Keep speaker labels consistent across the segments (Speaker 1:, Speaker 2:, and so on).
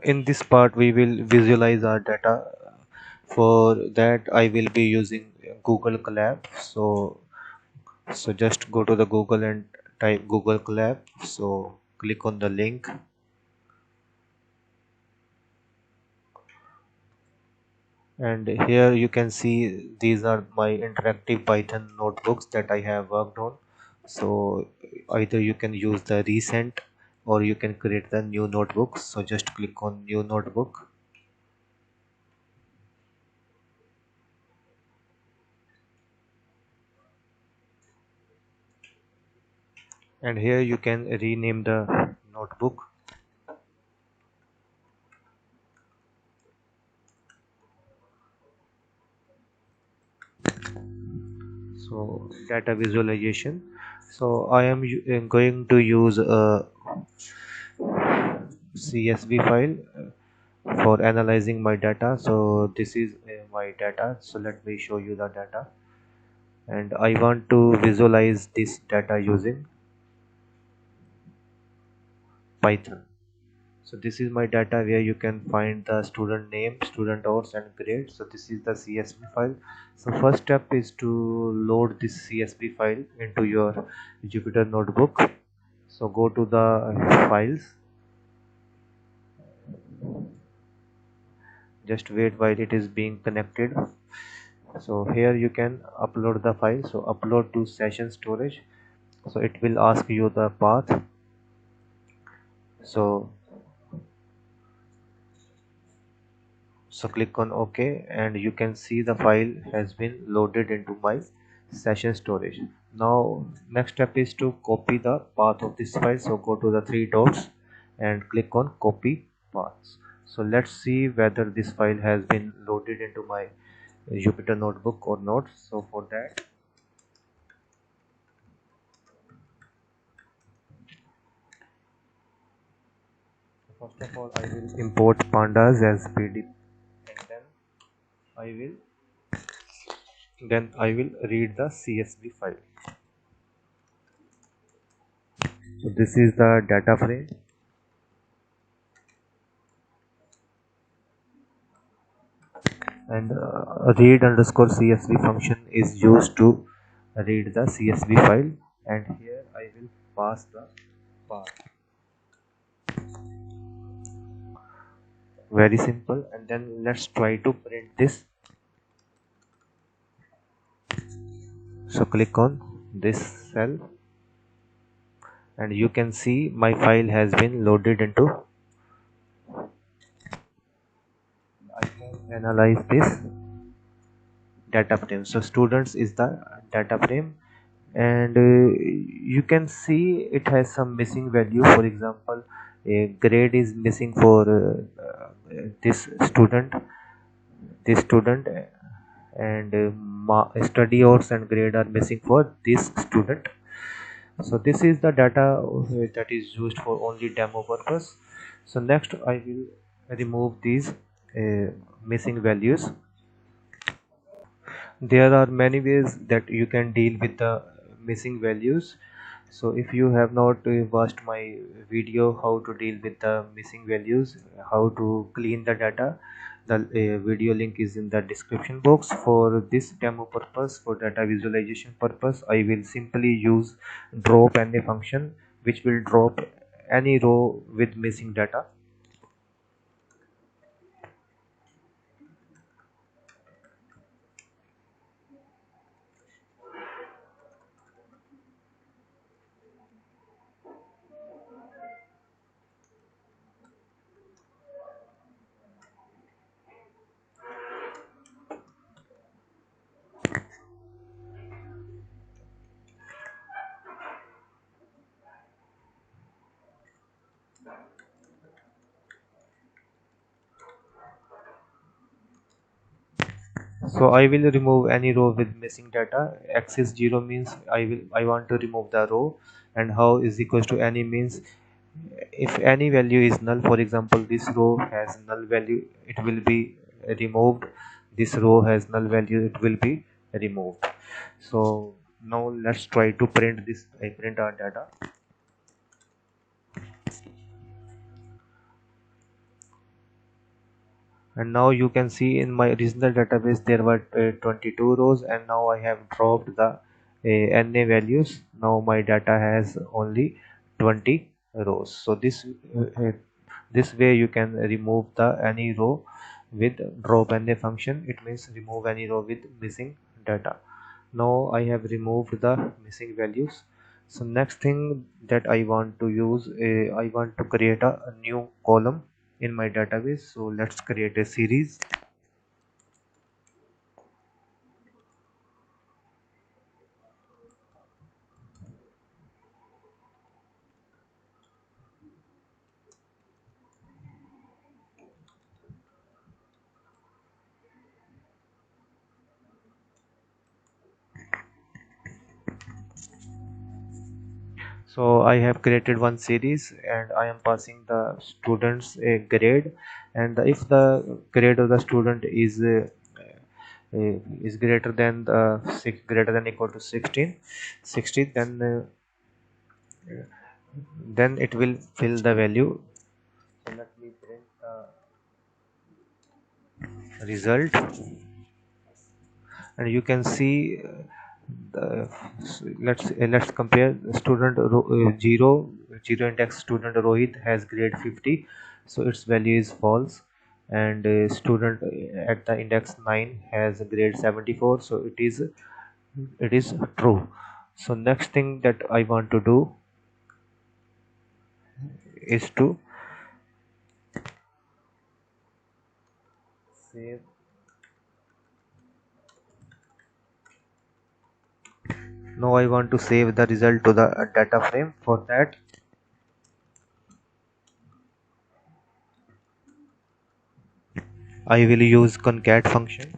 Speaker 1: In this part we will visualize our data. For that I will be using Google Colab. So just go to the Google and type Google Colab. So click on the link, and here you can see these are my interactive Python notebooks that I have worked on. So either you can use the recent or you can create the new notebooks. So just click on new notebook, and here you can rename the notebook. So data visualization. So I am going to use a CSV file for analyzing my data. So this is my data. So let me show you the data, and I want to visualize this data using Python. So this is my data where you can find the student name, student hours and grade. So this is the CSV file. So first step is to load this CSV file into your Jupyter notebook. So go to the files, just wait while it is being connected. So here you can upload the file. So upload to session storage. So it will ask you the path. So click on OK, and you can see the file has been loaded into my session storage. Now next step is to copy the path of this file. So go to the three dots and click on copy paths. So let's see whether this file has been loaded into my Jupyter notebook or not. So for that, first of all I will import pandas as pd, and I will read the CSV file. So this is the data frame, and read underscore CSV function is used to read the CSV file, and here I will pass the path. Very simple. And then let's try to print this. So click on this cell, and you can see my file has been loaded into. I can analyze this data frame. So students is the data frame, and you can see it has some missing value. For example, a grade is missing for this student this student, and study hours and grade are missing for this student. So this is the data that is used for only demo purpose. So next I will remove these missing values. There are many ways that you can deal with the missing values. So if you have not watched my video how to deal with the missing values, how to clean the data, the video link is in the description box. For this demo purpose, for data visualization purpose, I will simply use drop any function which will drop any row with missing data. So I will remove any row with missing data. X is 0 means I want to remove the row, and how is equals to any means if any value is null. For example, this row has null value, it will be removed. This row has null value, it will be removed. So now let's try to print this. I print our data. And now you can see in my original database there were 22 rows, and now I have dropped the NA values. Now my data has only 20 rows. So this way you can remove the any row with drop NA function. It means remove any row with missing data. Now I have removed the missing values. So next thing that I want to use, I want to create a new column in my database. So let's create a series. So I have created one series, and I am passing the students a grade, and if the grade of the student is greater than greater than equal to 60, then it will fill the value. So let me print the result, and you can see the, let's compare the student 0 index student Rohit has grade 50, so its value is false. And student at the index 9 has grade 74, so it is true. So next thing that I want to do is to save. Now I want to save the result to the data frame. For that, I will use concat function.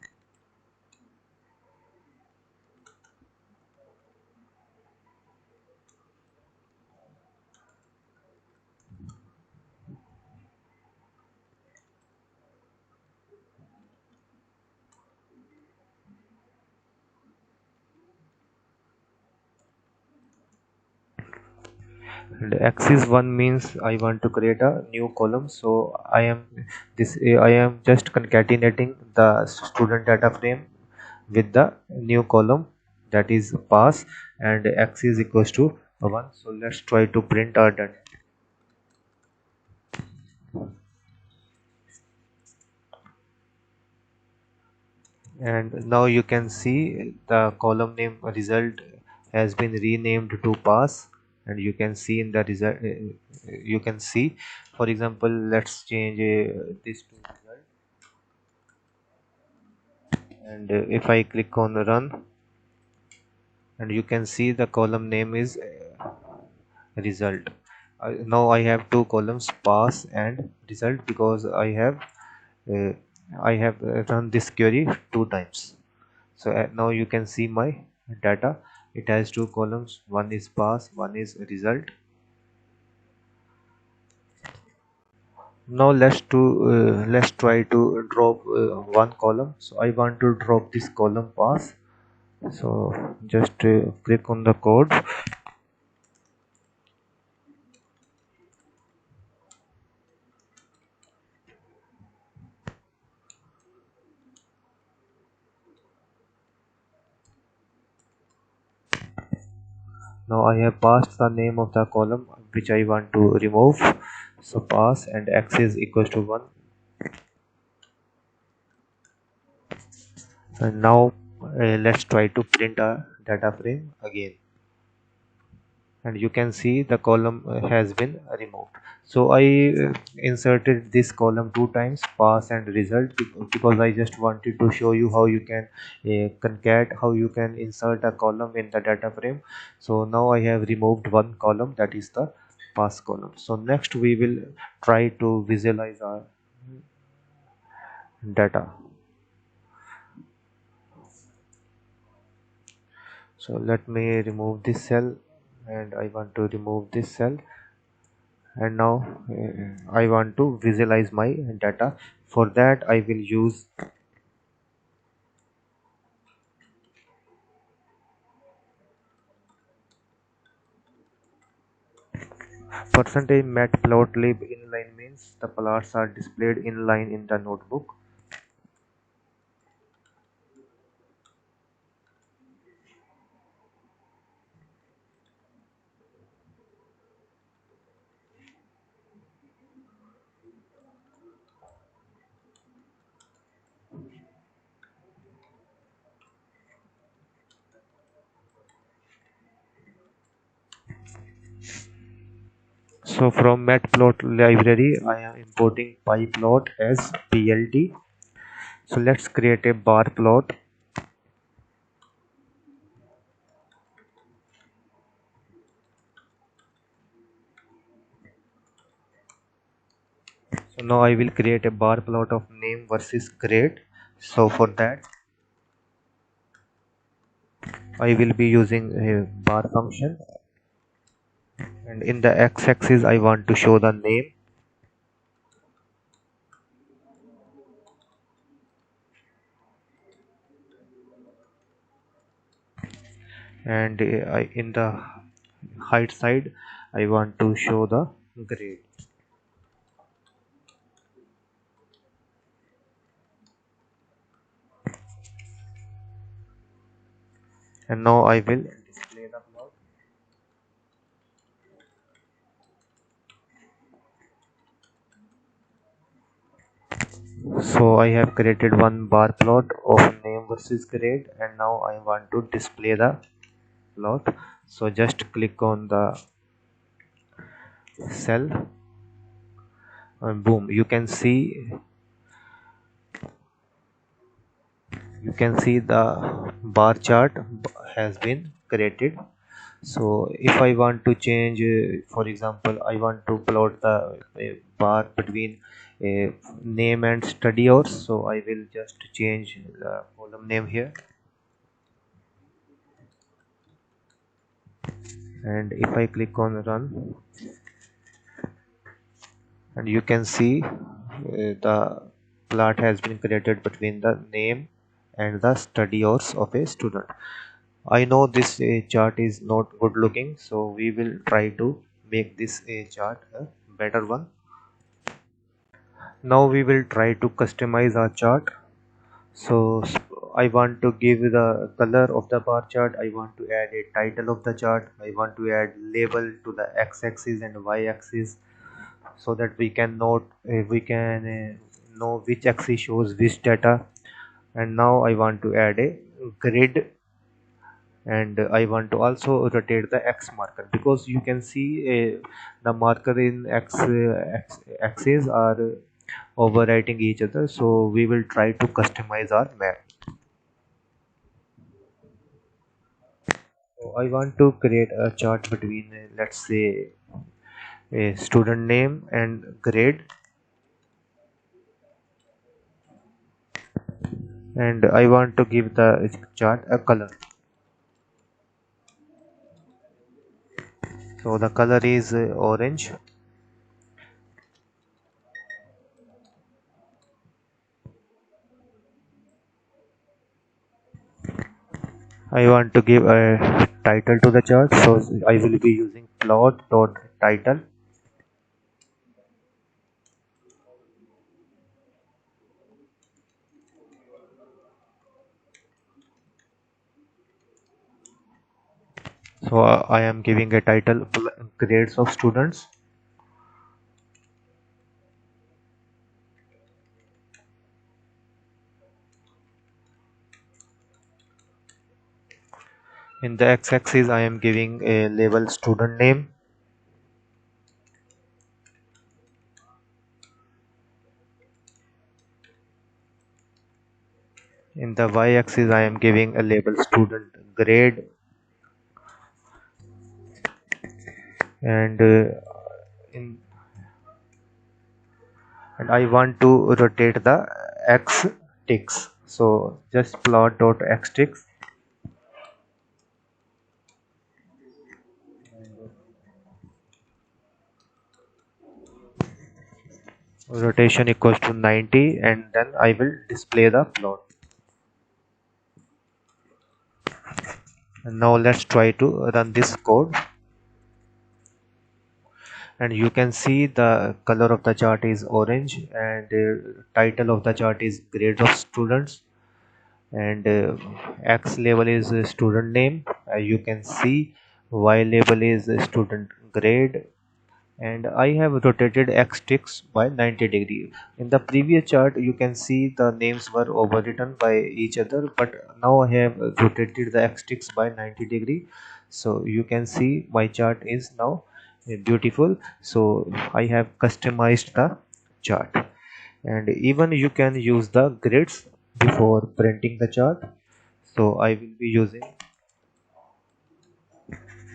Speaker 1: And axis 1 means I want to create a new column. So I am just concatenating the student data frame with the new column, that is pass, and x is equals to 1. So let's try to print our data. And now you can see the column name result has been renamed to pass, and you can see in the result, you can see, for example, let's change this to result. And if I click on run, and you can see the column name is result. Now I have two columns, pass and result, because uh, I have run this query two times. So now you can see my data. It has two columns, one is pass, one is result. Now let's try to drop one column. So I want to drop this column pass. So just click on the code. Now I have passed the name of the column which I want to remove. So pass and x is equals to 1. And now let's try to print a data frame again. And you can see the column has been removed. So I inserted this column two times, pass and result, because I just wanted to show you how you can concat, how you can insert a column in the data frame. So now I have removed one column, that is the pass column. So next we will try to visualize our data. So let me remove this cell, and I want to remove this cell. And now I want to visualize my data. For that I will use percentage matplotlib inline, means the plots are displayed inline in the notebook. So from matplot library I am importing pyplot as plt. So let's create a bar plot. So now I will create a bar plot of name versus grade. So for that I will be using a bar function, and in the x-axis I want to show the name, and in the height side I want to show the grade. And now I will display the plot. So I have created one bar plot of name versus grade, and now I want to display the plot. So just click on the cell and boom, you can see the bar chart has been created. So if I want to change, for example I want to plot the bar between name and study hours, so I will just change the column name here, and if I click on run, and you can see the plot has been created between the name and the study hours of a student. I know this chart is not good looking, so we will try to make this chart a better one. Now we will try to customize our chart. So I want to give the color of the bar chart, I want to add a title of the chart, I want to add label to the x-axis and y-axis, so that we can know which axis shows which data. And now I want to add a grid, and I want to also rotate the x marker, because you can see the marker in x axis are overwriting each other. So we will try to customize our map. So I want to create a chart between let's say a student name and grade, and I want to give the chart a color. So the color is orange. I want to give a title to the chart, so I will be using plot dot title. So I am giving a title grades of students. In the x-axis I am giving a label student name. In the y-axis I am giving a label student grade, and in and I want to rotate the x ticks. So just plot dot x ticks. Rotation equals to 90, and then I will display the plot. And now let's try to run this code, and you can see the color of the chart is orange, and title of the chart is grades of students, and x label is student name, you can see y label is student grade, and I have rotated x ticks by 90 degree. In the previous chart you can see the names were overwritten by each other, but now I have rotated the x ticks by 90 degree, so you can see my chart is now beautiful. So I have customized the chart, and even you can use the grids before printing the chart. So I will be using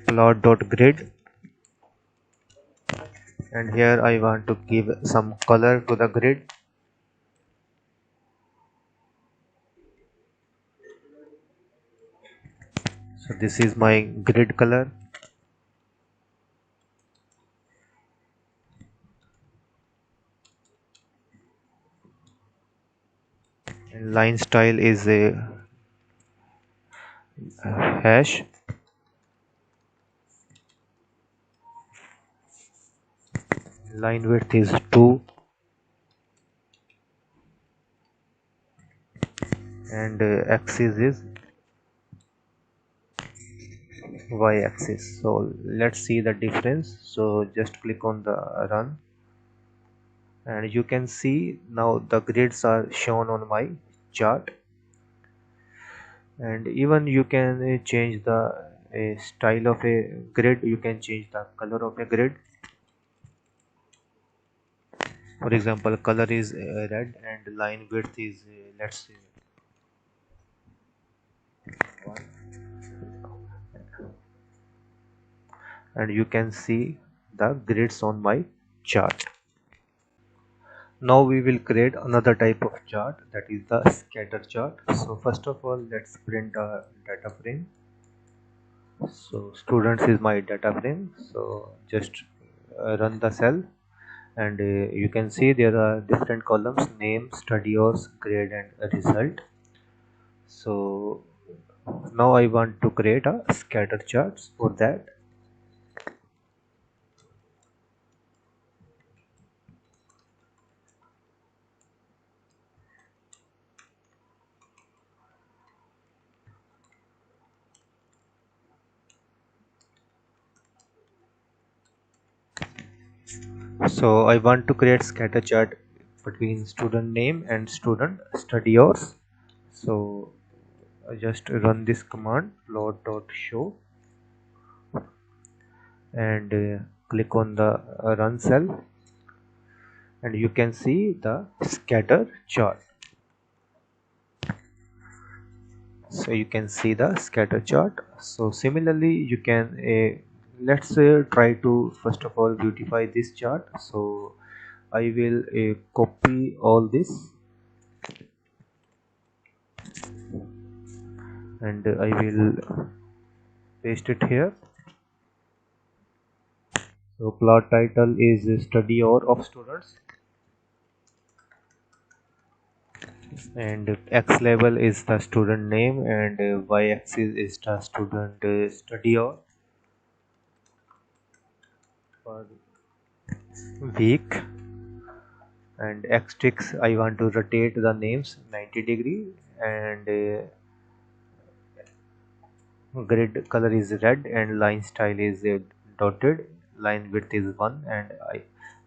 Speaker 1: plot.grid, and here I want to give some color to the grid. So this is my grid color, and line style is a hash, line width is 2, and axis is y-axis. So let's see the difference. So just click on the run, and you can see now the grids are shown on my chart. And even you can change the style of a grid, you can change the color of a grid. For example, color is red and line width is let's say 1, and you can see the grids on my chart. Now we will create another type of chart, that is the scatter chart. So first of all, let's print a data frame. So students is my data frame, so just run the cell, and you can see there are different columns: name, study hours, grade, and result. So now I want to create a scatter charts. For that, so I want to create scatter chart between student name and student study hours. So I just run this command plot.show, and click on the run cell, and you can see the scatter chart. So you can see the scatter chart. So similarly you can let's try to first of all beautify this chart. So I will copy all this, and I will paste it here. So plot title is study hour of students, and x label is the student name, and y axis is the student study hour per week, and x ticks I want to rotate the names 90 degree, and grid color is red, and line style is dotted, line width is 1, and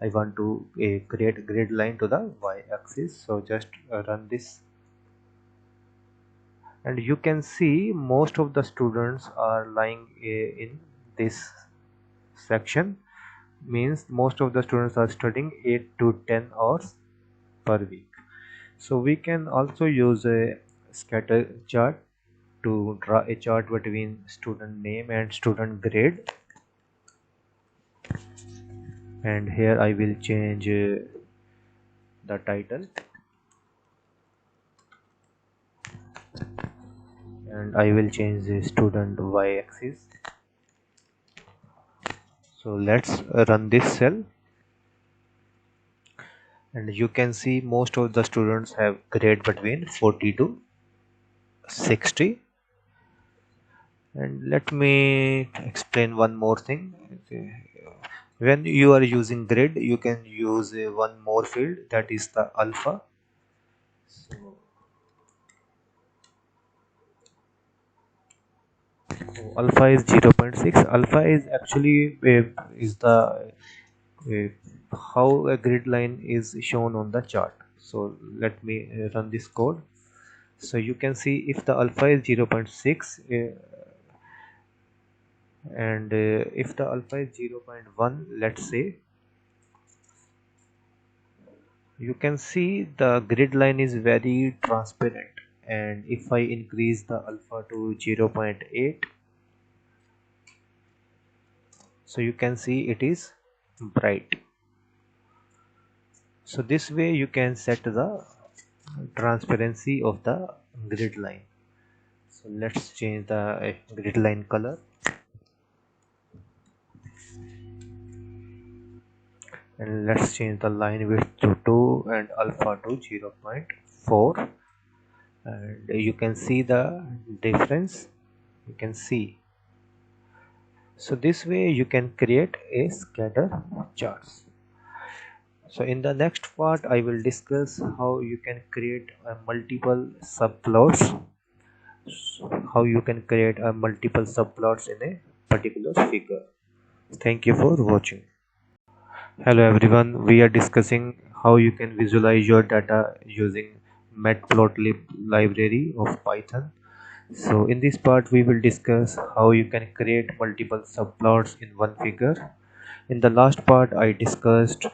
Speaker 1: I want to create grid line to the y axis. So just run this, and you can see most of the students are lying in this section, means most of the students are studying 8 to 10 hours per week. So we can also use a scatter chart to draw a chart between student name and student grade, and here I will change the title, and I will change the student y-axis. So let's run this cell, and you can see most of the students have grade between 40 to 60. And let me explain one more thing. When you are using grid, you can use one more field, that is the alpha. So alpha is 0.6. Alpha is actually is the how a grid line is shown on the chart. So let me run this code. So you can see if the alpha is 0.6, and if the alpha is 0.1, let's say, you can see the grid line is very transparent, and if I increase the alpha to 0.8, so you can see it is bright. So this way you can set the transparency of the grid line. So let's change the grid line color, and let's change the line width to 2 and alpha to 0.4, and you can see the difference. You can see. So this way you can create a scatter charts. So in the next part I will discuss how you can create a multiple subplots, how you can create a multiple subplots in a particular figure. Thank you for watching. Hello everyone, we are discussing how you can visualize your data using Matplotlib library of Python. So in this part we will discuss how you can create multiple subplots in one figure. In the last part I discussed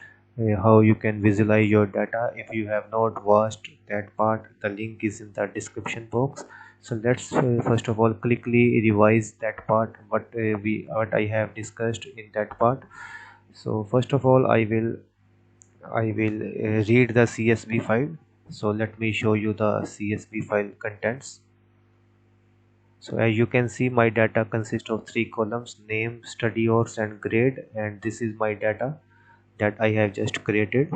Speaker 1: how you can visualize your data. If you have not watched that part, the link is in the description box. So let's first of all quickly revise that part, what I have discussed in that part. So first of all I will read the CSV file. So let me show you the CSV file contents. So as you can see, my data consists of 3 columns: name, study hours and grade, and this is my data that I have just created.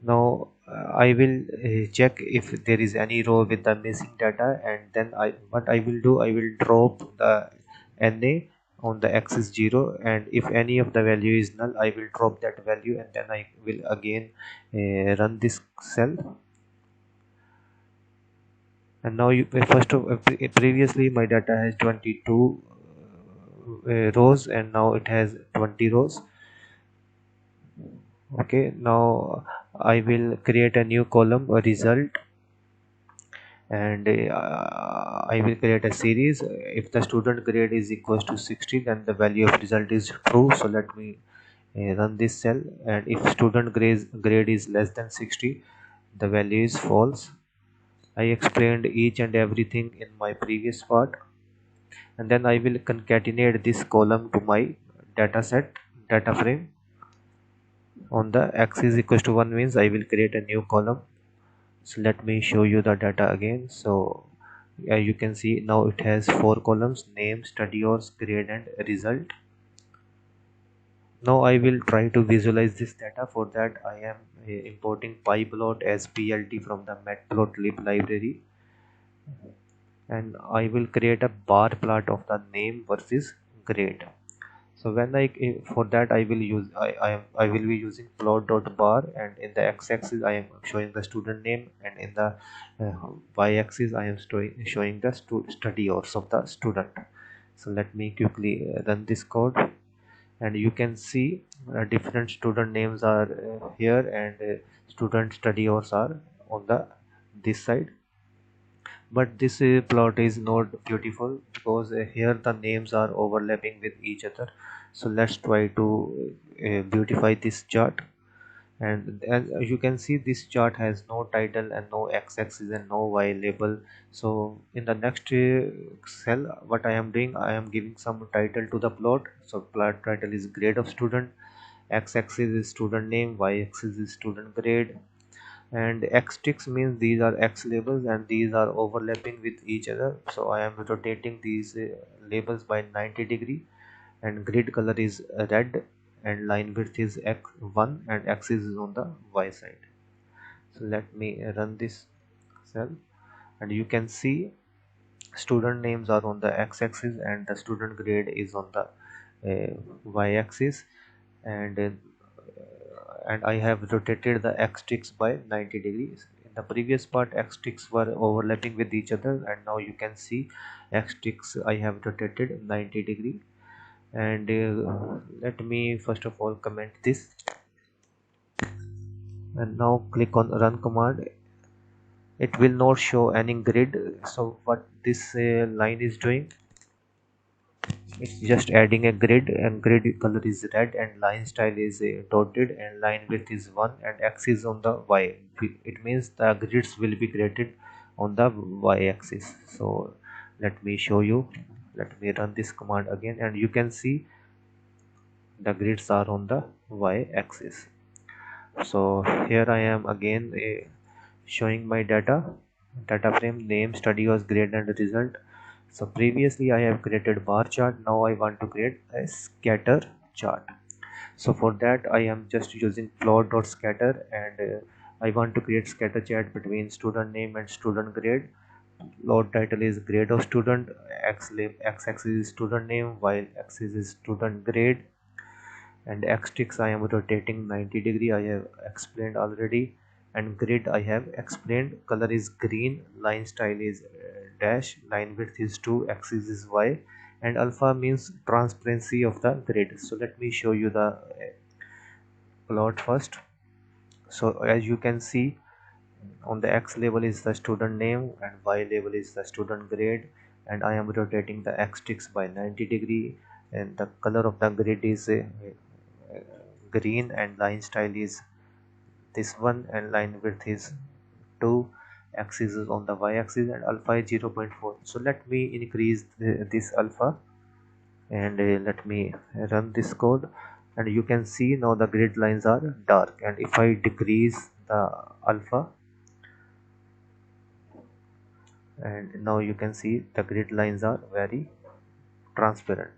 Speaker 1: Now I will check if there is any row with the missing data, and then what I will do, I will drop the NA on the axis 0, and if any of the value is null, I will drop that value, and then I will again run this cell. And now previously my data has 22 rows, and now it has 20 rows. Okay, now I will create a new column, a result, and I will create a series. If the student grade is equals to 60, then the value of result is true. So let me run this cell, and if student grade is less than 60, the value is false. I explained each and everything in my previous part, and then I will concatenate this column to my dataset data frame. On the axis equals to 1 means I will create a new column. So let me show you the data again. So you can see now it has 4 columns: name, study hours, grade and result. Now I will try to visualize this data. For that I am importing pyplot as plt from the matplotlib library, and I will create a bar plot of the name versus grade. So when for that I will use I will be using plot dot bar, and in the x-axis I am showing the student name, and in the y-axis I am showing the study hours of the student. So let me quickly run this code, and you can see different student names are here, and student study hours are on the this side. But this plot is not beautiful because here the names are overlapping with each other. So let's try to beautify this chart. And as you can see, this chart has no title and no x-axis and no y label. So in the next cell, what I am doing, I am giving some title to the plot. So plot title is grade of student, x-axis is student name, y-axis is student grade, and x ticks means these are x labels and these are overlapping with each other. So I am rotating these labels by 90 degree, and grid color is red, and line width is x1, and axis is on the y side. So let me run this cell, and you can see student names are on the x-axis and the student grade is on the y-axis, and I have rotated the x ticks by 90 degrees. In the previous part, x ticks were overlapping with each other, and now you can see x ticks I have rotated 90 degree. And let me first of all comment this, and now click on run command. It will not show any grid. So what this line is doing, It's just adding a grid, and grid color is red, and line style is dotted, and line width is 1, and x is on the y. It means the grids will be created on the y axis. So let me show you. Let me run this command again, and you can see the grids are on the y axis. So here I am again showing my data frame, name, study was grade, and result. So previously I have created bar chart. Now I want to create a scatter chart. So for that I am just using plot.scatter, and I want to create scatter chart between student name and student grade. Plot title is grade of student, x axis is student name, while axis is student grade, and x-axis I am rotating 90 degree. I have explained already, and grid I have explained. Color is green, line style is dash, line width is 2, axis is y, and alpha means transparency of the grid. So let me show you the plot first. So as you can see, on the x label is the student name, and y label is the student grade, and I am rotating the x-axis by 90 degree, and the color of the grid is green, and line style is this one, and line width is 2, axis is on the y-axis, and alpha is 0.4. So let me increase this alpha, and let me run this code, and you can see now the grid lines are dark, and if I decrease the alpha, and now you can see the grid lines are very transparent.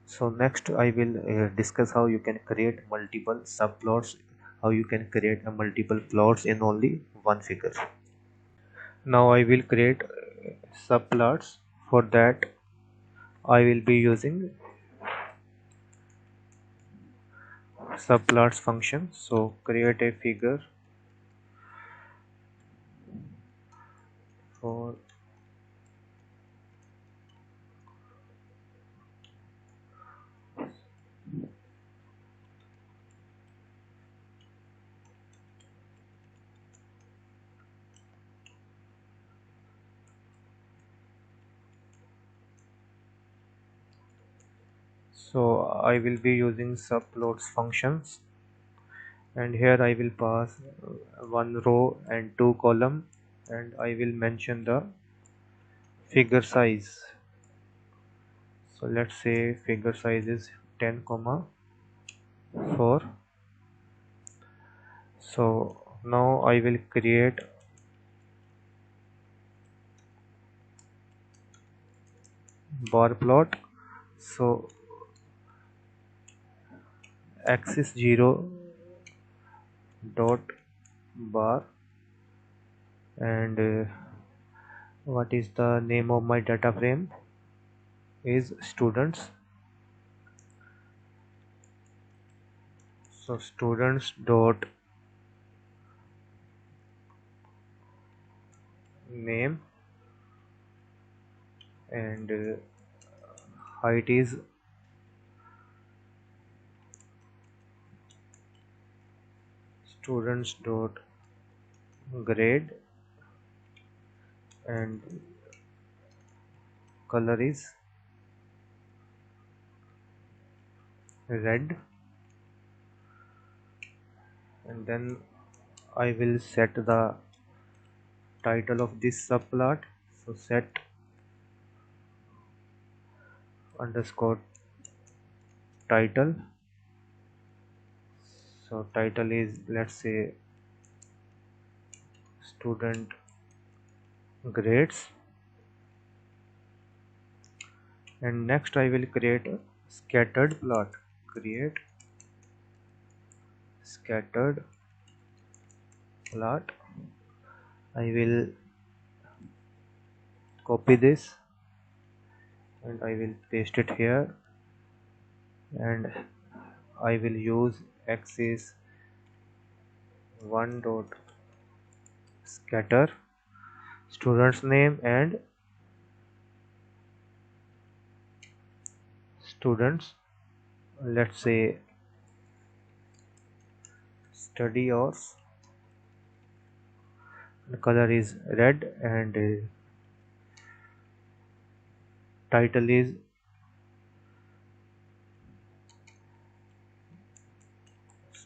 Speaker 1: So next I will discuss how you can create multiple subplots, how you can create a multiple plots in only one figure. Now I will create subplots. For that I will be using subplots function. So create a figure for so I will be using subplots functions, and here I will pass one row and two column, and I will mention the figure size. So let's say figure size is 10 comma 4. So now I will create bar plot. So axis 0 dot bar, and what is the name of my data frame is students. So students dot name, and height is students dot grade, and color is red, and then I will set the title of this subplot. So set underscore title. So title is, let's say, student grades, and next I will create a scattered plot. Create scattered plot. I will copy this, and I will paste it here, and I will use axis 1 dot scatter student's name and students, let's say study hours. The color is red, and title is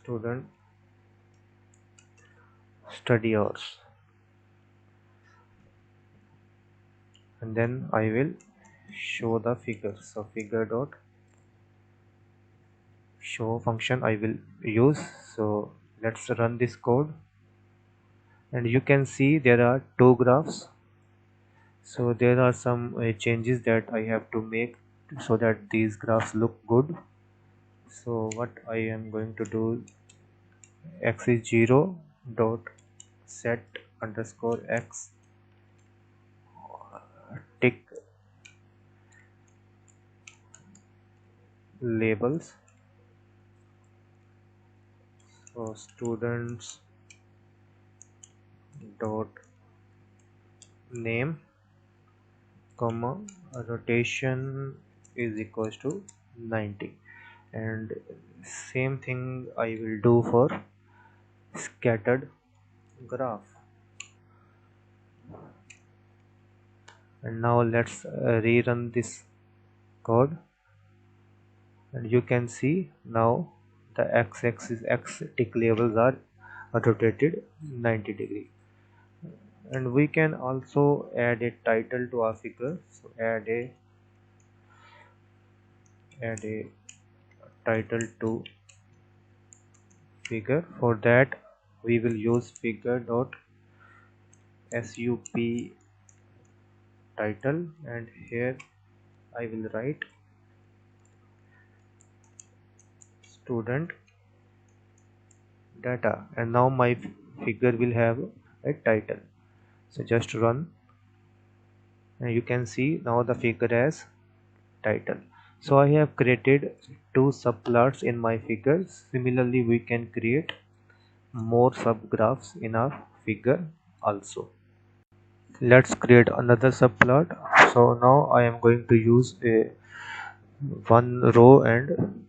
Speaker 1: student study hours, and then I will show the figure. So figure dot show function I will use. So let's run this code, and you can see there are two graphs. So there are some changes that I have to make so that these graphs look good. So what I am going to do, x is 0 dot set underscore x tick labels. So students dot name comma rotation is equals to 90, and same thing I will do for scattered graph. And now let's rerun this code, and you can see now the x-axis x tick labels are rotated 90 degree. And we can also add a title to our figure. So add a title to figure. For that we will use figure dot sup title, and here I will write student data, and now my figure will have a title. So just run, and you can see now the figure has title. So I have created two subplots in my figure. Similarly, we can create more subgraphs in our figure also. Let's create another subplot. So now I am going to use a one row and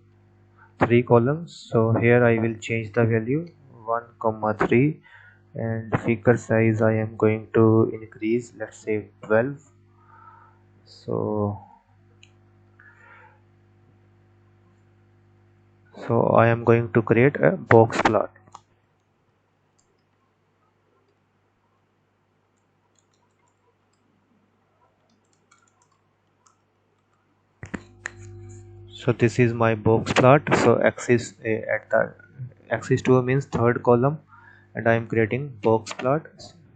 Speaker 1: three columns. So here I will change the value 1 comma 3, and figure size I am going to increase, let's say 12. So I am going to create a box plot. So this is my box plot. So axis at the axis 2 means third column, and I am creating box plot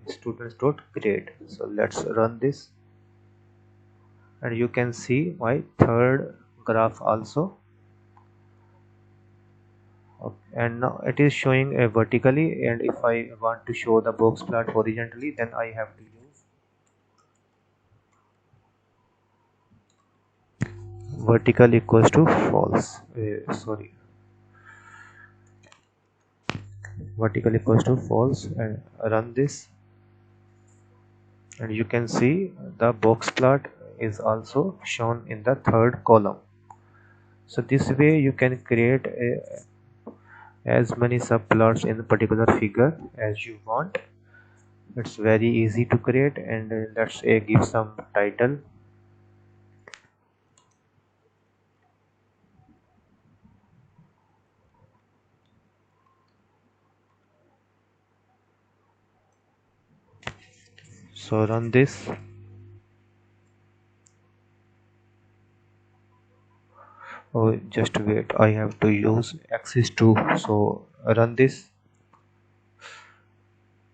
Speaker 1: students dot grade. So let's run this, and you can see my third graph also. Okay. And now it is showing vertically, and if I want to show the box plot horizontally, then I have to use vertical equals to false. Vertical equals to false, and run this, and you can see the box plot is also shown in the third column. So this way you can create as many subplots in a particular figure as you want. It's very easy to create, and let's give some title. So run this. Oh, just wait, I have to use axis 2. So run this,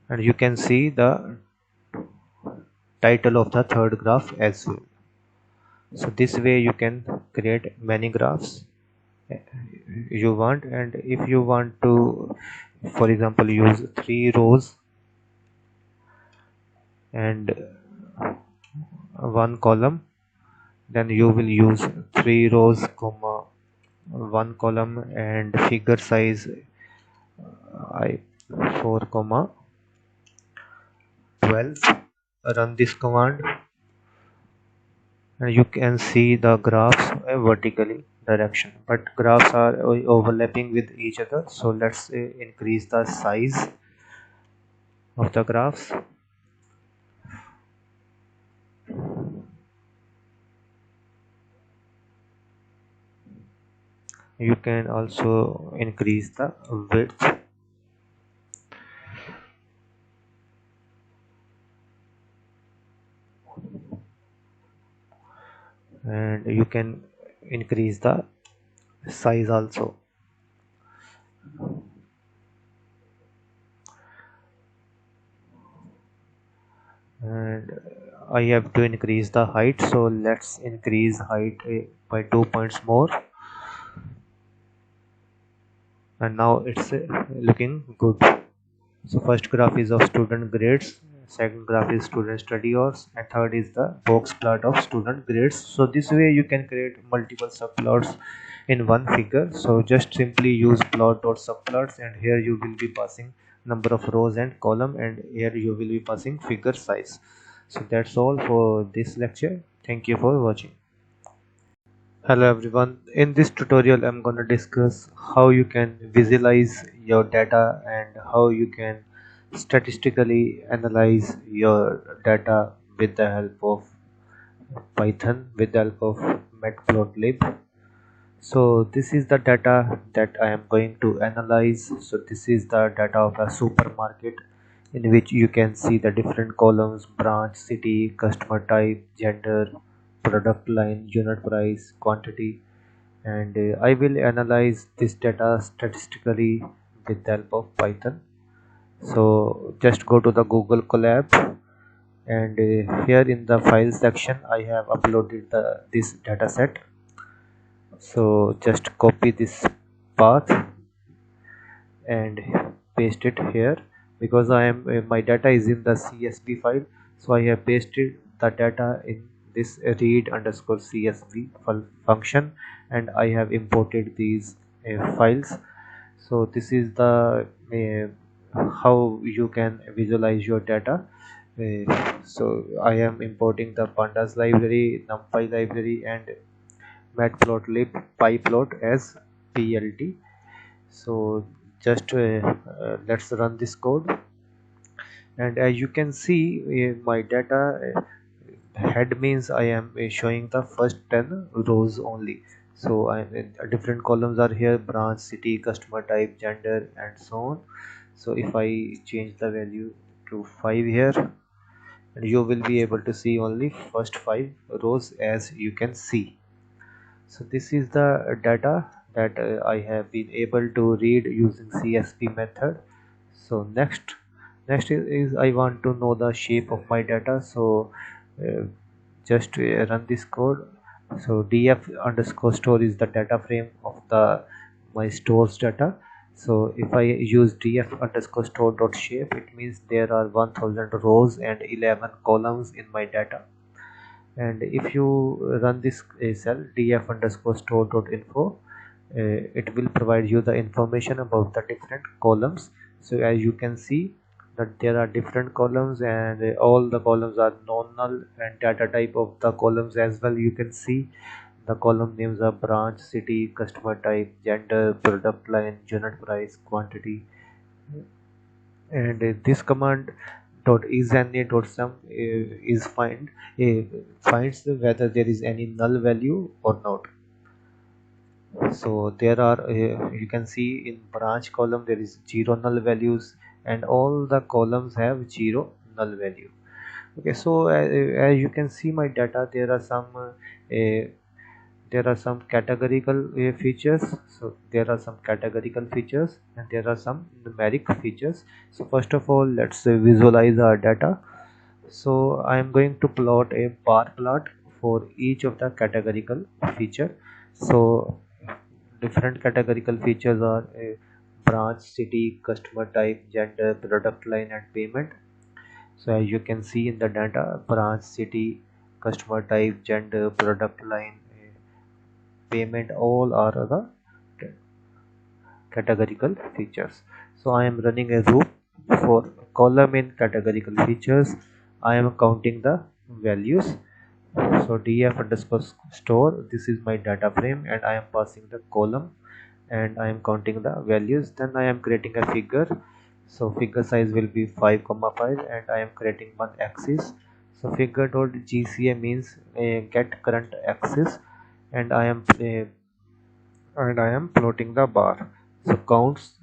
Speaker 1: and you can see the title of the third graph as well. So this way you can create many graphs you want. And if you want to, for example, use 3 rows and 1 column, then you will use 3 rows comma 1 column and figure size I 4 comma 12. Run this command, and you can see the graphs vertically direction, but graphs are overlapping with each other. So let's increase the size of the graphs. You can also increase the width, and you can increase the size also. And I have to increase the height, so let's increase height by 2 points more, and now it's looking good. So first graph is of student grades, second graph is student study hours, and third is the box plot of student grades. So this way you can create multiple subplots in one figure. So just simply use plot.subplots, and here you will be passing number of rows and column, and here you will be passing figure size. So that's all for this lecture. Thank you for watching. Hello everyone. In this tutorial I'm going to discuss how you can visualize your data and how you can statistically analyze your data with the help of Python, with the help of Matplotlib. So this is the data that I am going to analyze. So this is the data of a supermarket, in which you can see the different columns: branch, city, customer type, gender, product line, unit price, quantity. And I will analyze this data statistically with the help of Python. So just go to the Google Colab, and here in the file section I have uploaded this data set. So just copy this path and paste it here, because I am my data is in the CSV file. So I have pasted the data in this read underscore CSV function, and I have imported these files. So this is the how you can visualize your data. So I am importing the pandas library, numpy library, and matplotlib pyplot as plt. So just let's run this code, and as you can see, my data head means I am showing the first 10 rows only. So different columns are here: branch, city, customer type, gender, and so on. So if I change the value to 5 here, and you will be able to see only first 5 rows, as you can see. So this is the data that I have been able to read using CSV method. So next is I want to know the shape of my data. So uh, just run this code. So df underscore store is the data frame of the my stores data. So if I use df underscore store dot shape, it means there are 1000 rows and 11 columns in my data. And if you run this cell df underscore store dot info, it will provide you the information about the different columns. So as you can see that there are different columns, and all the columns are non-null, and data type of the columns as well. You can see the column names are branch, city, customer type, gender, product line, unit price, quantity. And this command dot isNA dot sum is finds whether there is any null value or not. So there are you can see in branch column there is 0 null values, and all the columns have 0 null value. Okay, so as you can see my data, there are some categorical features. So there are some categorical features, and there are some numeric features. So first of all, let's visualize our data. So I am going to plot a bar plot for each of the categorical feature. So different categorical features are branch, city, customer type, gender, product line, and payment. So as you can see in the data, branch, city, customer type, gender, product line, payment, all are the categorical features. So I am running a loop for column in categorical features. I am counting the values. So df underscore store, this is my data frame, and I am passing the column, and I am counting the values. Then I am creating a figure. So figure size will be 5 comma 5, and I am creating one axis. So figure dot gca means get current axis, and I am and I am plotting the bar. So counts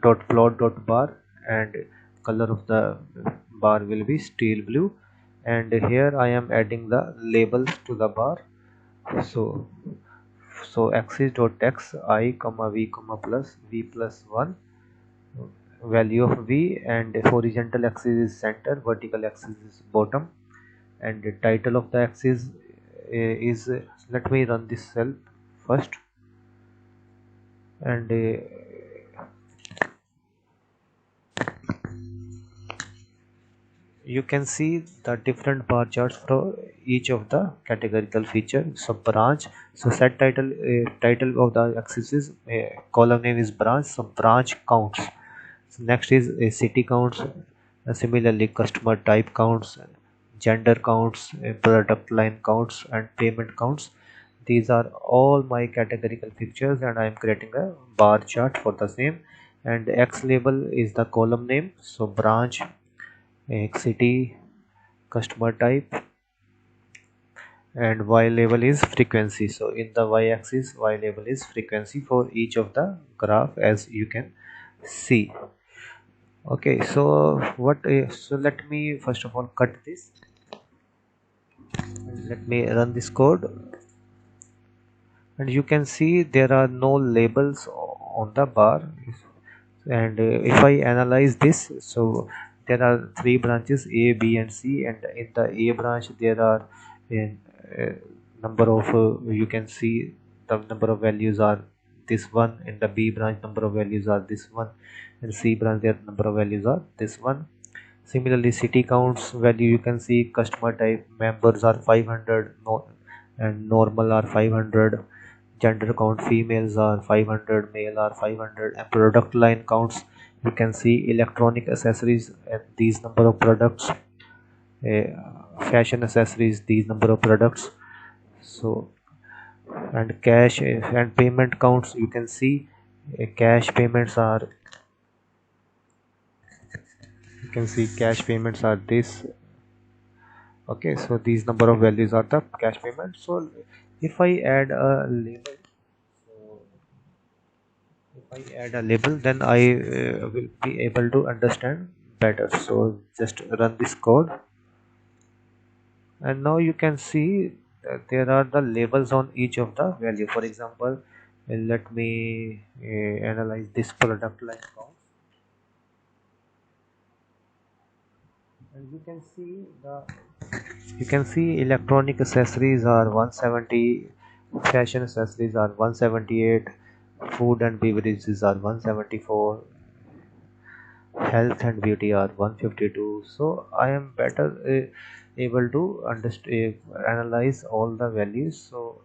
Speaker 1: dot plot dot bar, and color of the bar will be steel blue, and here I am adding the labels to the bar. So axis dot x I comma v comma plus v plus 1 value of v, and horizontal axis is center, vertical axis is bottom, and the title of the axis is let me run this cell first, and you can see the different bar charts for each of the categorical feature. So branch, so set title, title of the axis is column name is branch, so branch counts. So next is city counts, similarly customer type counts, gender counts, product line counts, and payment counts. These are all my categorical features, and I am creating a bar chart for the same. And X label is the column name, so branch, city, customer type, and Y label is frequency. So in the Y axis, Y label is frequency for each of the graph, as you can see. Okay, so so let me first of all cut this, and let me run this code, and you can see there are no labels on the bar. And if I analyze this, so there are three branches, A, B, and C, and in the A branch there are in number of you can see the number of values are this one. In the B branch number of values are this one, and C branch their number of values are this one. Similarly, city counts value, you can see customer type members are 500, no, and normal are 500. Gender count, females are 500, male are 500, and product line counts, you can see electronic accessories and these number of products, fashion accessories these number of products. So, and cash and payment counts, you can see cash payments are, you can see cash payments are this. Okay, so these number of values are the cash payment. So if I add a label, so if I add a label, then I will be able to understand better. So just run this code, and now you can see that there are the labels on each of the value. For example, let me analyze this product line count, and you can see electronic accessories are 170, fashion accessories are 178, food and beverages are 174, health and beauty are 152. So I am better able to understand, analyze all the values. So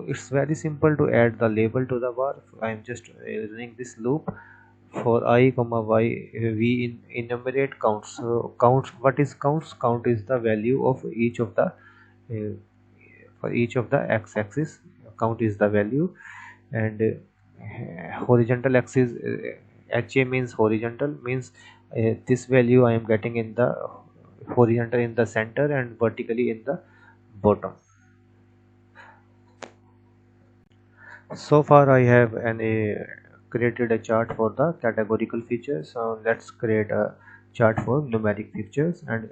Speaker 1: it's very simple to add the label to the bar. I am just running this loop for I comma y. We enumerate counts. So counts, what is counts? Count is the value of each of the for each of the x-axis. Count is the value, and horizontal axis, HA means horizontal, means this value I am getting in the horizontal in the center and vertically in the bottom. So far I have created a chart for the categorical features. So let's create a chart for numeric features, and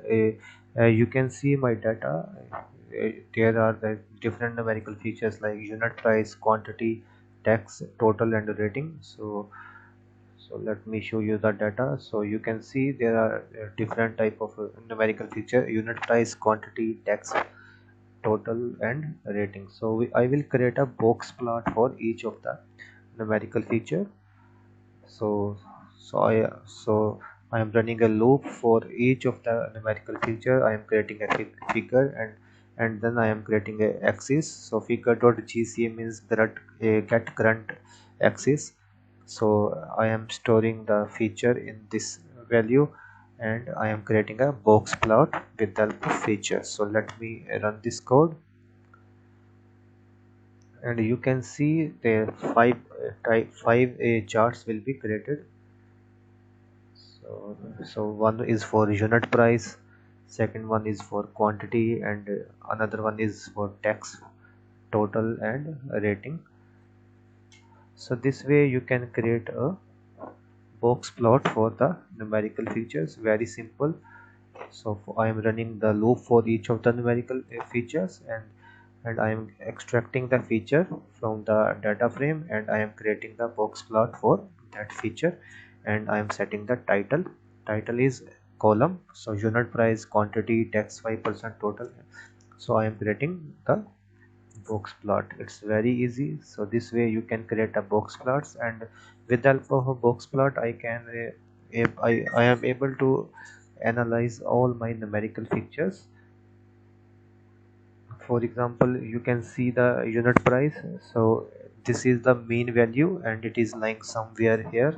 Speaker 1: you can see my data. There are the different numerical features like unit price, quantity, tax, total, and rating. So let me show you the data. So you can see there are different type of numerical feature: unit price, quantity, tax, total, and rating. So I will create a box plot for each of the numerical feature. So so I am running a loop for each of the numerical feature. I am creating a figure, and then I am creating a axis. So figure dot gca means get current axis. So I am storing the feature in this value, and I am creating a box plot with the feature. So let me run this code, and you can see the five charts will be created. So one is for unit price, second one is for quantity, and another one is for tax, total, and rating. So this way you can create a box plot for the numerical features, very simple. So I am running the loop for each of the numerical features, and I am extracting the feature from the data frame, and I am creating the box plot for that feature, and I am setting the title is column, so unit price, quantity, tax 5%, total. So I am creating the box plot. It's very easy. So this way you can create a box plots, and with the help of a box plot I can if I am able to analyze all my numerical features. For example, you can see the unit price. So this is the mean value and it is lying somewhere here,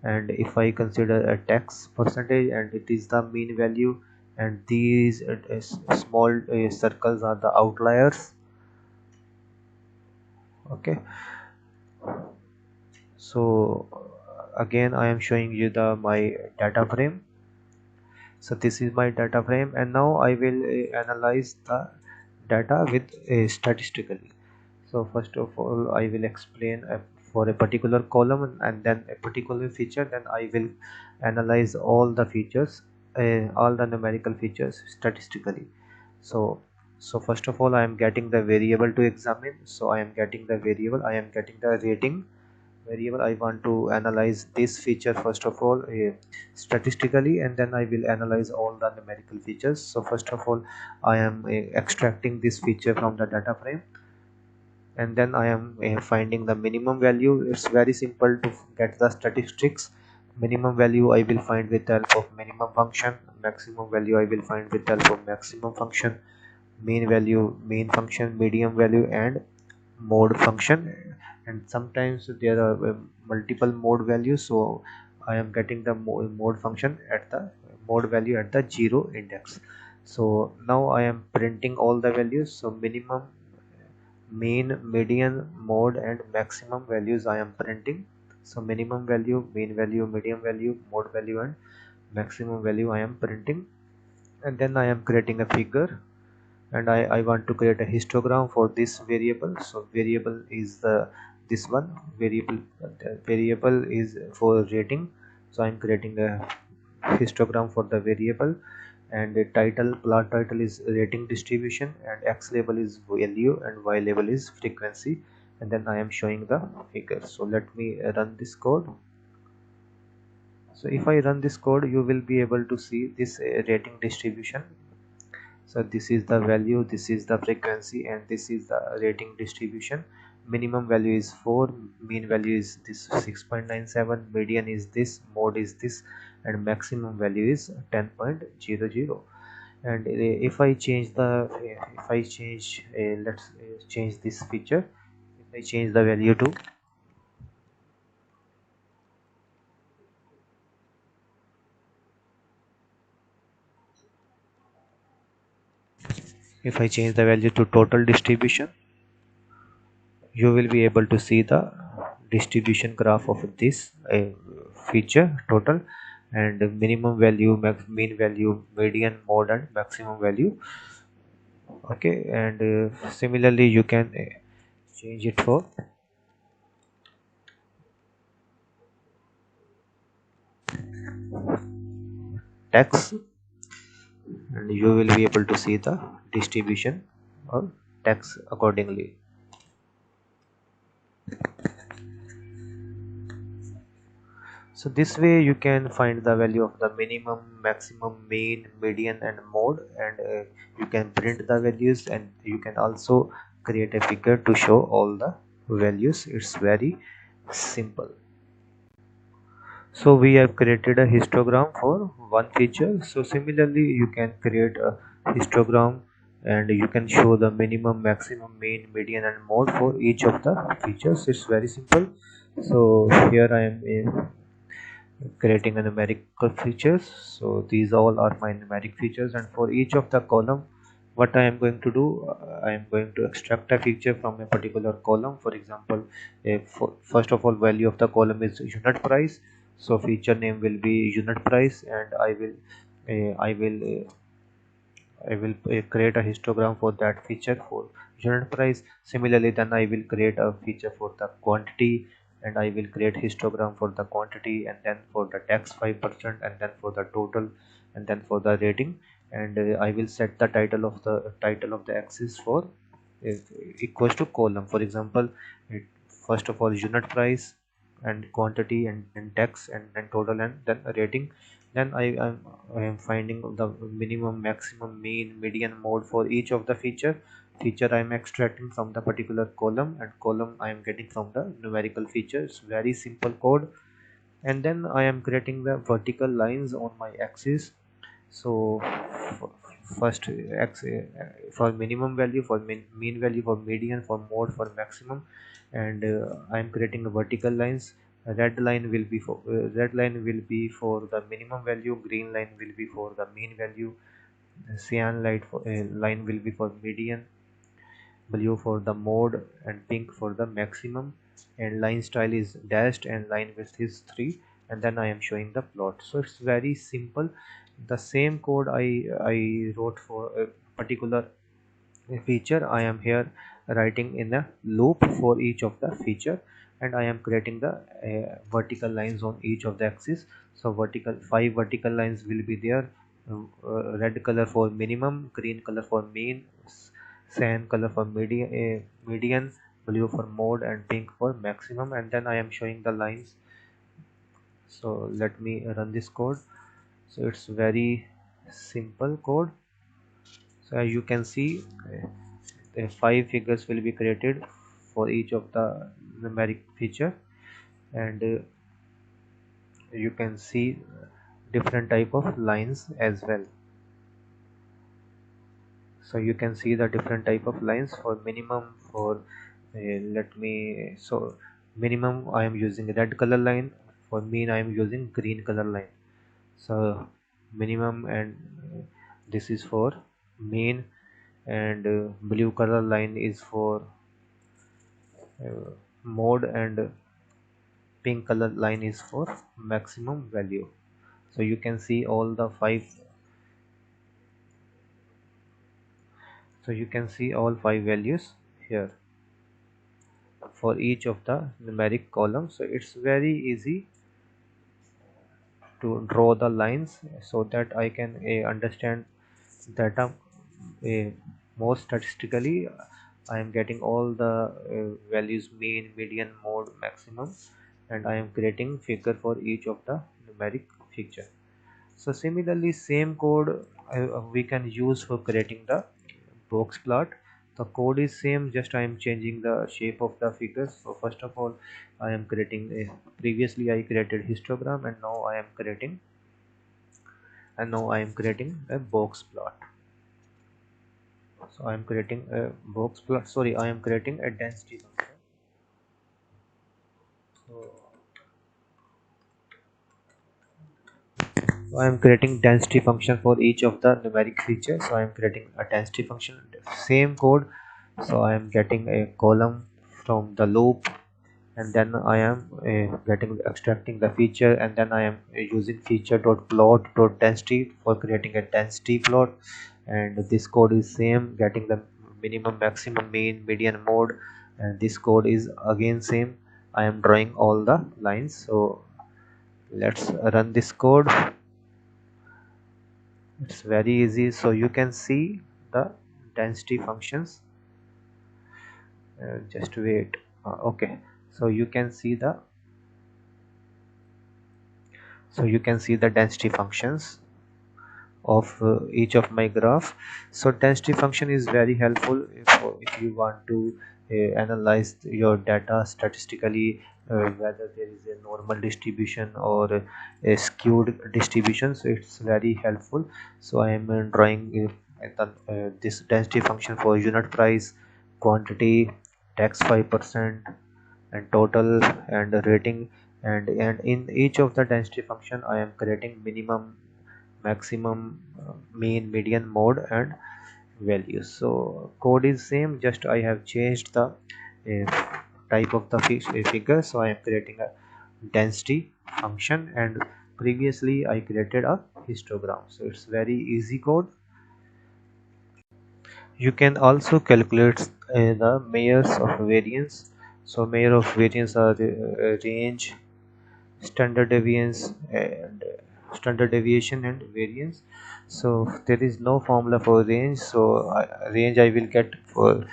Speaker 1: and if I consider a tax percentage, and it is the mean value, and these small circles are the outliers. Okay, so again I am showing you the my data frame. So this is my data frame, and now I will analyze the data with statistically. So first of all I will explain for a particular column and then a particular feature, then I will analyze all the features, all the numerical features statistically. So so first of all I am getting the variable to examine. So I am getting the variable, I am getting the rating variable. I want to analyze this feature first of all statistically, and then I will analyze all the numerical features. So first of all I am extracting this feature from the data frame, and then I am finding the minimum value. It's very simple to get the statistics. Minimum value I will find with the help of minimum function, maximum value I will find with the help of maximum function, mean value mean function, median value, and mode function. And sometimes there are multiple mode values, so I am getting the mode function at the mode value at the 0 index. So now I am printing all the values. So minimum, mean, median, mode, and maximum values I am printing. So minimum value, mean value, median value, mode value, and maximum value I am printing. And then I am creating a figure, and I want to create a histogram for this variable. So variable is the this one variable, variable is for rating. So I'm creating a histogram for the variable, and the title, plot title is rating distribution, and x label is value, and y label is frequency, and then I am showing the figure. So let me run this code. So if I run this code, you will be able to see this rating distribution. So this is the value, this is the frequency, and this is the rating distribution. Minimum value is 4, mean value is this 6.97, median is this, mode is this, and maximum value is 10.00. And if I change the if I change let's change this feature. If I change the value to, if I change the value to total distribution, you will be able to see the distribution graph of this feature total, and minimum value, mean value, median, mode, and maximum value. Okay, and similarly you can change it for tax, and you will be able to see the distribution or tax accordingly. So this way you can find the value of the minimum, maximum, mean, median, and mode, and you can print the values, and you can also create a figure to show all the values. It's very simple. So we have created a histogram for one feature. So similarly you can create a histogram, and you can show the minimum, maximum, mean, median, and mode for each of the features. It's very simple. So here I am creating a numerical features. So these all are my numeric features, and for each of the column what I am going to do, I am going to extract a feature from a particular column. For example, first of all value of the column is unit price, so feature name will be unit price, and I will I will create a histogram for that feature for unit price. Similarly, then I will create a feature for the quantity, and I will create histogram for the quantity, and then for the tax 5%, and then for the total, and then for the rating. And I will set the title of the axis for equals to column. For example, it, first of all unit price and quantity and tax and then total and then rating. Then I am finding the minimum, maximum, mean, median, mode for each of the feature I am extracting from the particular column, and column I am getting from the numerical features. Very simple code. And then I am creating the vertical lines on my axis. So first for minimum value, for mean value, for median, for mode, for maximum. And I am creating vertical lines. Red line will be for the minimum value, green line will be for the mean value, cyan line will be for median, blue for the mode, and pink for the maximum. And line style is dashed and line width is 3. And then I am showing the plot. So it's very simple. The same code I wrote for a particular feature, I am here writing in a loop for each of the feature. And I am creating the vertical lines on each of the axis. So vertical 5 vertical lines will be there. Red color for minimum, green color for mean, cyan color for median, blue for mode, and pink for maximum. And then I am showing the lines. So let me run this code. So it's very simple code. So you can see the 5 figures will be created for each of the numeric feature. And you can see different type of lines as well. So you can see the different type of lines. For minimum, for let me so minimum I am using red color line. For mean I am using green color line. So minimum, and this is for mean. And blue color line is for mode, and pink color line is for maximum value. So you can see all the 5. So you can see all 5 values here for each of the numeric columns. So it's very easy to draw the lines so that I can understand data more statistically. I am getting all the values, mean, median, mode, maximum, and I am creating figure for each of the numeric feature. So similarly, same code we can use for creating the box plot. The code is same, just I am changing the shape of the figures. So first of all, I am creating previously I created histogram, and now I am creating a box plot. So I am creating a box plot, sorry, I am creating a density function. So I am creating density function for each of the numeric features. So I am creating a density function, same code. So I am getting a column from the loop, and then I am extracting the feature, and then I am using feature.plot.density for creating a density plot. And this code is same, getting the minimum, maximum, mean, median, mode. And this code is again same. I am drawing all the lines. So let's run this code. It's very easy. So you can see the density functions. Just wait. Okay, so you can see the density functions of each of my graph. So density function is very helpful if you want to analyze your data statistically, whether there is a normal distribution or a skewed distribution. So it's very helpful. So I am drawing this density function for unit price, quantity, tax 5%, and total, and rating. And in each of the density function I am creating minimum, maximum, mean, median, mode, and values. So code is same, just I have changed the type of the figure. So I am creating a density function, and previously I created a histogram. So it's very easy code. You can also calculate the measures of variance. So measure of variance are range, standard deviance, and standard deviation and variance. So there is no formula for range. So range I will get for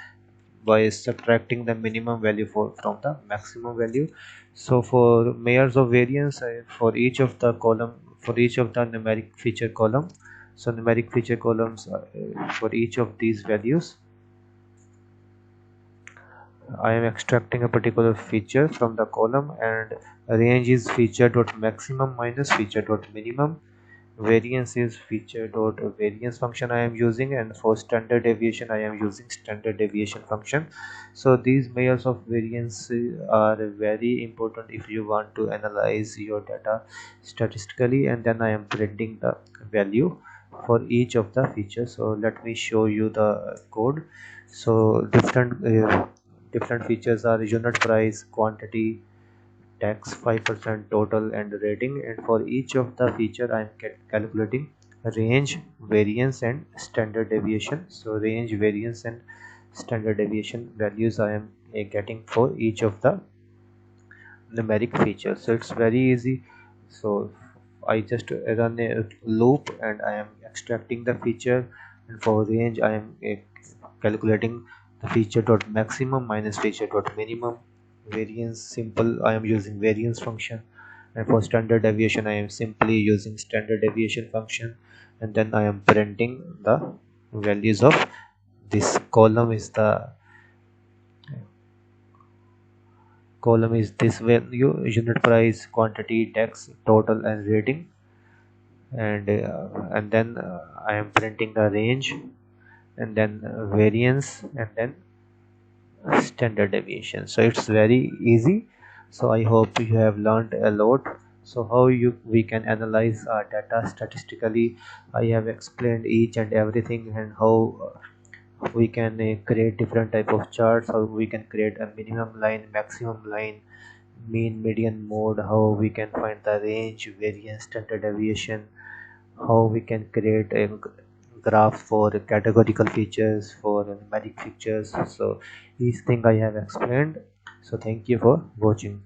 Speaker 1: by subtracting the minimum value from the maximum value. So for measures of variance, for each of the column, for each of the numeric feature column, so numeric feature columns for each of these values, I am extracting a particular feature from the column, and range is feature dot maximum minus feature dot minimum. Variance is feature dot variance function I am using, and for standard deviation I am using standard deviation function. So these measures of variance are very important if you want to analyze your data statistically, and then I am printing the value for each of the features. So let me show you the code. So different features are unit price, quantity, tax, 5%, total, and rating. And for each of the feature I am calculating range, variance, and standard deviation. So range, variance, and standard deviation values I am getting for each of the numeric features. So it's very easy. So I just run a loop and I am extracting the feature, and for range I am calculating the feature dot maximum minus feature dot minimum. Variance, simple, I am using variance function, and for standard deviation I am simply using standard deviation function, and then I am printing the values of this column is this value: unit price, quantity, tax, total, and rating. And then I am printing the range, and then variance, and then standard deviation. So it's very easy. So I hope you have learned a lot. So how we can analyze our data statistically, I have explained each and everything, and how we can create different type of charts, how we can create a minimum line, maximum line, mean, median, mode, how we can find the range, variance, standard deviation, how we can create a graph for categorical features, for numeric features. So each thing I have explained. So thank you for watching.